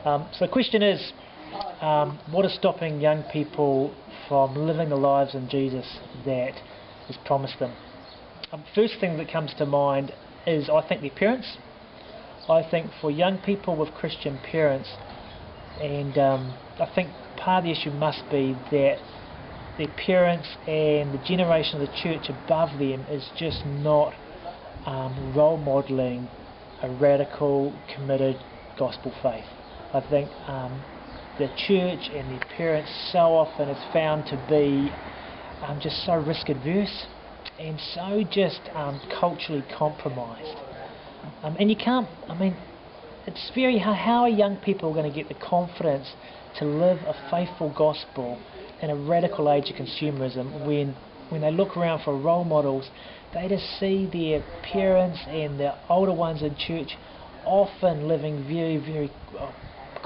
So the question is, what is stopping young people from living the lives in Jesus that is promised them? First thing that comes to mind is, I think, their parents. I think for young people with Christian parents, and I think part of the issue must be that their parents and the generation of the church above them is just not role modelling a radical, committed gospel faith. I think the church and their parents so often is found to be just so risk adverse and so just culturally compromised. And you can't, it's very hard. How are young people going to get the confidence to live a faithful gospel in a radical age of consumerism when they look around for role models? They just see their parents and the older ones in church often living very, very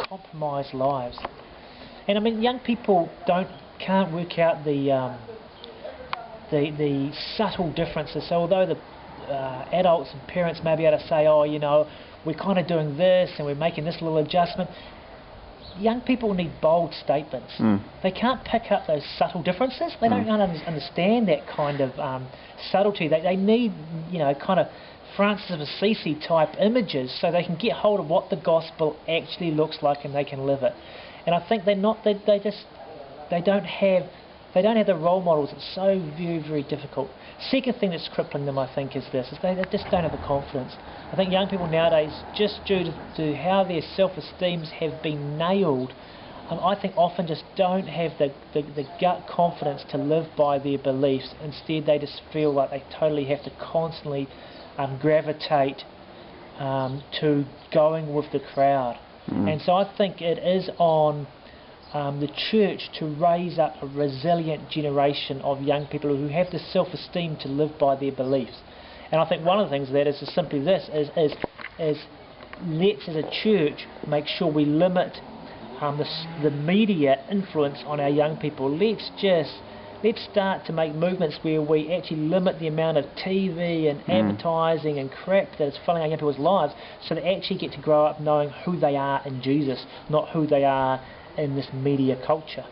compromised lives. And young people can't work out the subtle differences. So although the adults and parents may be able to say, we're kind of doing this and we're making this little adjustment, young people need bold statements. They can't pick up those subtle differences. They don't understand that kind of subtlety. They need, kind of Francis of Assisi type images so they can get hold of what the gospel actually looks like and they can live it. And I think they don't have the role models. It's so very, very difficult. Second thing that's crippling them, I think, is this: they just don't have the confidence. I think young people nowadays, just due to how their self-esteems have been nailed, I think often just don't have the gut confidence to live by their beliefs. Instead, they just feel like they totally have to constantly gravitate to going with the crowd. And so I think it is on the church to raise up a resilient generation of young people who have the self-esteem to live by their beliefs. And I think one of the things of that is simply this: is let's as a church make sure we limit the media influence on our young people. Let's start to make movements where we actually limit the amount of TV and advertising and crap that is filling our young people's lives, so they actually get to grow up knowing who they are in Jesus, not who they are in this media culture.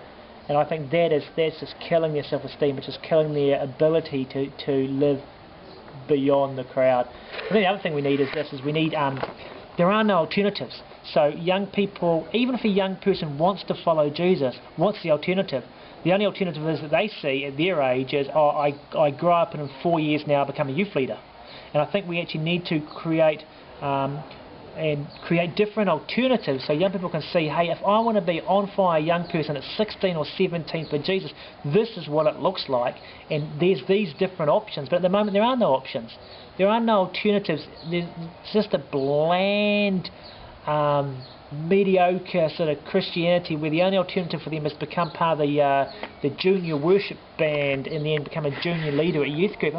And I think that's just killing their self-esteem. It's just killing their ability to live beyond the crowd. I think the other thing we need is we need there are no alternatives. So young people, even if a young person wants to follow Jesus, what's the alternative? The only alternative is that they see at their age is, I grow up and in 4 years now I become a youth leader. And I think we actually need to create different alternatives so young people can see, hey, if I want to be on fire young person at 16 or 17 for Jesus, this is what it looks like, and there's these different options. But at the moment there are no options. There are no alternatives. It's just a bland, mediocre sort of Christianity where the only alternative for them is become part of the junior worship band and then become a junior leader at a youth group.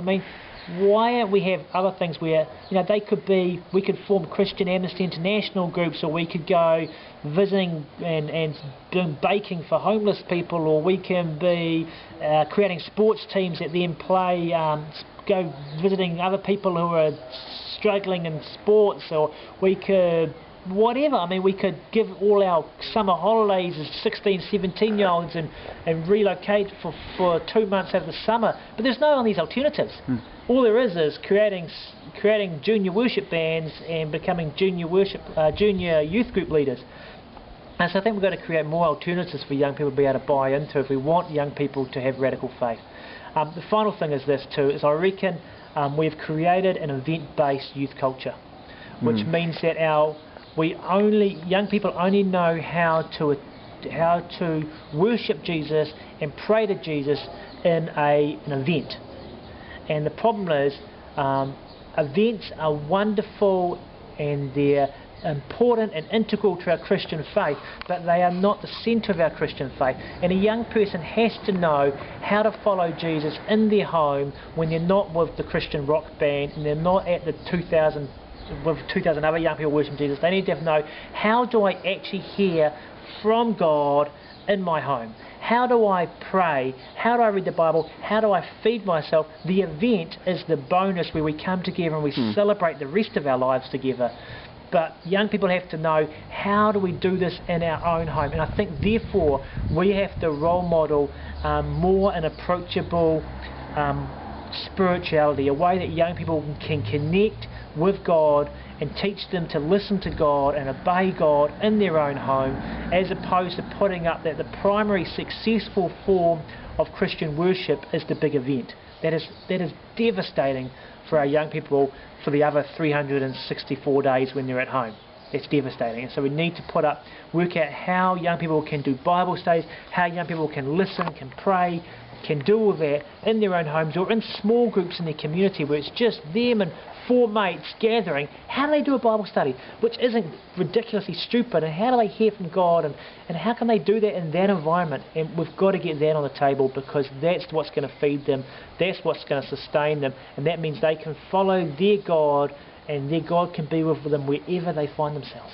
Why don't we have other things where we could form Christian Amnesty International groups, or we could go visiting and doing baking for homeless people, or we can be creating sports teams that then play, go visiting other people who are struggling in sports, or we could whatever. We could give all our summer holidays as 16, 17-year-olds and relocate for 2 months over the summer. But there's no one of these alternatives. All there is creating junior worship bands and becoming junior youth group leaders. And so I think we've got to create more alternatives for young people to be able to buy into if we want young people to have radical faith. The final thing is this too, is I reckon we've created an event-based youth culture, which means that young people only know how to worship Jesus and pray to Jesus in an event. And the problem is, events are wonderful and they're important and integral to our Christian faith, but they are not the centre of our Christian faith. And a young person has to know how to follow Jesus in their home when they're not with the Christian rock band and they're not at the 2,000 other young people worshiping Jesus. They need to know, how do I actually hear from God in my home? How do I pray? How do I read the Bible? How do I feed myself? The event is the bonus where we come together and we celebrate the rest of our lives together. But young people have to know, how do we do this in our own home? And I think therefore we have to role model more an approachable spirituality, a way that young people can connect with God and teach them to listen to God and obey God in their own home, as opposed to putting up that the primary successful form of Christian worship is the big event. That is devastating for our young people for the other 364 days when they're at home. It's devastating. And so we need to work out how young people can do Bible studies, how young people can listen, can pray, can do all that in their own homes or in small groups in their community where it's just them and 4 mates gathering. How do they do a Bible study which isn't ridiculously stupid, and how do they hear from God, and how can they do that in that environment? And we've got to get that on the table, because that's what's going to feed them, that's what's going to sustain them, and that means they can follow their God, and their God can be with them wherever they find themselves.